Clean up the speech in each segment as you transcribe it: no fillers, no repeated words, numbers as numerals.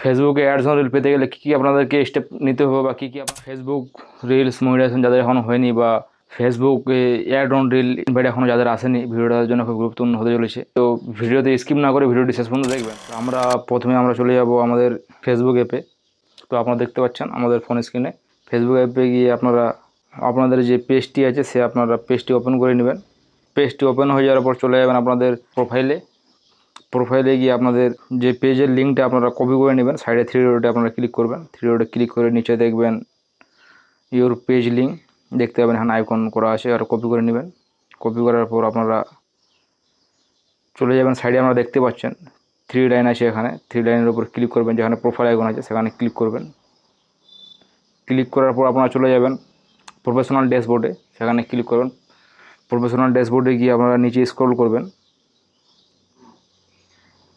ফেসবুকে ads reel পেতে গেলে কী কী আপনাদেরকে স্টেপ নিতে হবে বা কী কী আপনার ফেসবুক রিলস মনিটাইজেশন যাদের এখনও হয়নি বা ফেসবুকে অ্যাড অন রিল ইনভাইট এখনও যাদের আসেনি, ভিডিওটার জন্য খুব গুরুত্বপূর্ণ হতে চলেছে। তো ভিডিওতে স্কিপ না করে ভিডিওটি শেষ পর্যন্ত দেখবেন। তো প্রথমে আমরা চলে যাব আমাদের ফেসবুক অ্যাপে। তো আপনারা দেখতে পাচ্ছেন আমাদের ফোন স্ক্রিনে ফেসবুক অ্যাপে গিয়ে আপনাদের যে পেজটি আছে আপনারা পেজটি ওপেন করে নেবেন। পেজটি ওপেন হয়ে যাওয়ার পর চলে যাবেন আপনাদের প্রোফাইলে গিয়ে আপনাদের যে পেজের লিঙ্কটা আপনারা কপি করে নেবেন। সাইডে থ্রি ডটে আপনারা ক্লিক করবেন। থ্রি ডটে ক্লিক করে নিচে দেখবেন ইওর পেজ লিঙ্ক দেখতে পাবেন, এখানে আইকন করা আছে, আর কপি করে নেবেন। কপি করার পর আপনারা চলে যাবেন সাইডে, আপনারা দেখতে পাচ্ছেন থ্রি লাইন আছে, এখানে থ্রি লাইনের উপর ক্লিক করবেন, যেখানে প্রোফাইল আইকন আছে সেখানে ক্লিক করবেন। ক্লিক করার পর আপনারা চলে যাবেন প্রফেশনাল ড্যাশবোর্ডে, সেখানে ক্লিক করবেন। প্রফেশনাল ড্যাশবোর্ডে গিয়ে আপনারা নিচে স্ক্রল করবেন।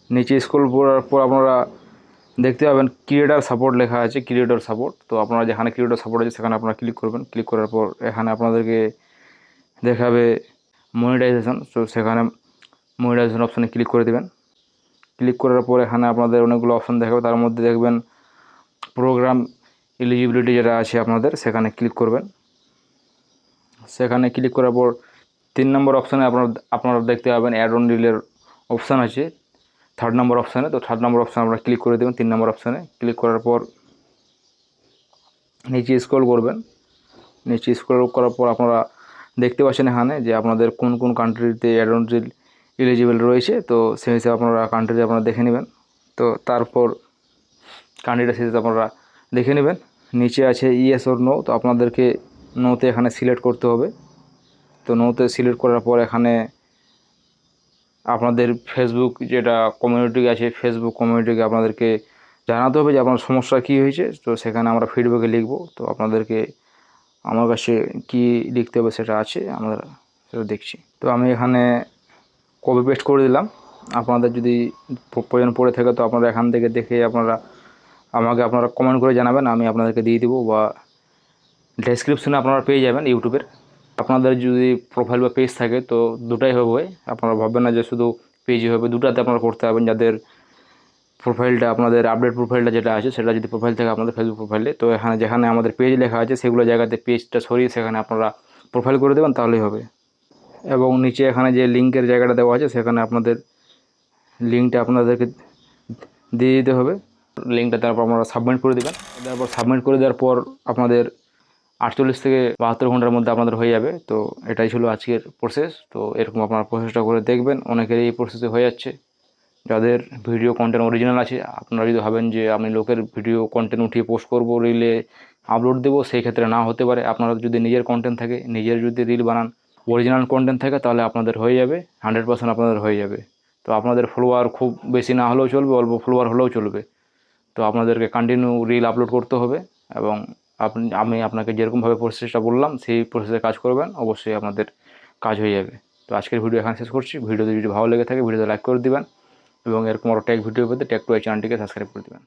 নিচে স্ক্রল করার পর আপনারা দেখতে পাবেন ক্রিয়েটর সাপোর্ট লেখা আছে, ক্রিয়েটর সাপোর্ট। তো আপনারা যেখানে ক্রিয়েটর সাপোর্ট আছে সেখানে আপনারা ক্লিক করবেন। ক্লিক করার পর এখানে আপনাদেরকে দেখাবে মনিটাইজেশন। তো সেখানে মনিটাইজেশন অপশানে ক্লিক করে দেবেন। ক্লিক করার পর এখানে আপনাদের অনেকগুলো অপশান দেখাবে, তার মধ্যে দেখবেন প্রোগ্রাম এলিজিবিলিটি যেটা আছে আপনাদের, সেখানে ক্লিক করবেন। সেখানে ক্লিক করার পর 3 নম্বর অপশানে আপনারা দেখতে পাবেন অ্যাড অন রিলের অপশান আছে 3rd নম্বর অপশানে। তো 3rd নম্বর অপশানে আপনারা ক্লিক করে দেবেন। 3 নম্বর অপশানে ক্লিক করার পর নিচে স্ক্রল করবেন। নিচে স্ক্রল করার পর আপনারা দেখতে পাচ্ছেন এখানে যে আপনাদের কোন কোন কান্ট্রিতে অ্যাড অন রিল এলিজিবল রয়েছে। তো সেই হিসেবে আপনারা কান্ট্রিতে আপনারা দেখে নেবেন। তো তারপর কান্ট্রিটা শেষে আপনারা দেখে নেবেন। নিচে আছে ইয়েস অর নো। তো আপনাদেরকে নোতে এখানে সিলেক্ট করতে হবে। তো নোতে সিলেক্ট করার পর এখানে আপনাদের ফেসবুক যেটা কমিউনিটি আছে, ফেসবুক কমিউনিটিকে আপনাদেরকে জানাতে হবে যে আপনার সমস্যা কী হয়েছে। তো সেখানে আমরা ফিডব্যাকে লিখব। তো আপনাদেরকে আমার কাছে কী লিখতে হবে সেটা আছে, আমরা সেটা দেখছি। তো আমি এখানে কপি পেস্ট করে দিলাম। আপনাদের যদি প্রয়োজন পড়ে থাকে তো আপনারা এখান থেকে দেখে আপনারা কমেন্ট করে জানাবেন, আমি আপনাদেরকে দিয়ে দেবো, বা ডেসক্রিপশনে আপনারা পেয়ে যাবেন ইউটিউবের। আপনাদের যদি প্রোফাইল বা পেজ থাকে তো দুটাই হবে, আপনারা ভাববেন না যে শুধু পেজই হবে, দুটাতে আপনারা করতে পারবেন। যাদের প্রোফাইলটা আপনাদের আপডেট প্রোফাইলটা যেটা আছে সেটা যদি প্রোফাইল থাকে আপনাদের ফেসবুক প্রোফাইলে, তো এখানে যেখানে আমাদের পেজ লেখা আছে সেগুলো জায়গাতে পেজটা সরিয়ে সেখানে আপনারা প্রোফাইল করে দেবেন, তাহলেই হবে। এবং নিচে এখানে যে লিঙ্কের জায়গাটা দেওয়া আছে সেখানে আপনাদের লিঙ্কটা আপনাদেরকে দিয়ে দিতে হবে। লিঙ্কটা তারপর আপনারা সাবমিট করে দেবেন। তারপর সাবমিট করে দেওয়ার পর আপনাদের 48 থেকে 72 ঘন্টার মধ্যে আপনাদের হয়ে যাবে। তো এটাই ছিল আজকের প্রসেস। তো এরকম আপনারা প্রসেসটা করে দেখবেন, অনেকেরই এই প্রসেসে হয়ে যাচ্ছে। যাদের ভিডিও কন্টেন্ট অরিজিনাল আছে, আপনারা যদি ভাবেন যে আমি লোকের ভিডিও কন্টেন্ট উঠিয়ে পোস্ট করব, রিলে আপলোড দেবো, সেই ক্ষেত্রে না হতে পারে। আপনারা যদি নিজের কন্টেন্ট থাকে, নিজের যদি রিল বানান, অরিজিনাল কন্টেন্ট থাকে, তাহলে আপনাদের হয়ে যাবে, 100% আপনাদের হয়ে যাবে। তো আপনাদের ফলোয়ার খুব বেশি না হলেও চলবে, অল্প ফলোয়ার হলেও চলবে। তো আপনাদেরকে কন্টিনিউ রিল আপলোড করতে হবে, এবং আমি আপনাকে যেরকমভাবে প্রসেসটা বললাম সেই প্রসেসে কাজ করবেন, অবশ্যই আপনাদের কাজ হয়ে যাবে। তো আজকের ভিডিও এখানে শেষ করছি। ভিডিওতে যদি ভালো লেগে থাকে ভিডিওতে লাইক করে দিবেন, এবং এরকম আরও টেক ভিডিও পেতে টেক টু এই চ্যানেলটিকে সাবস্ক্রাইব করে দেবেন।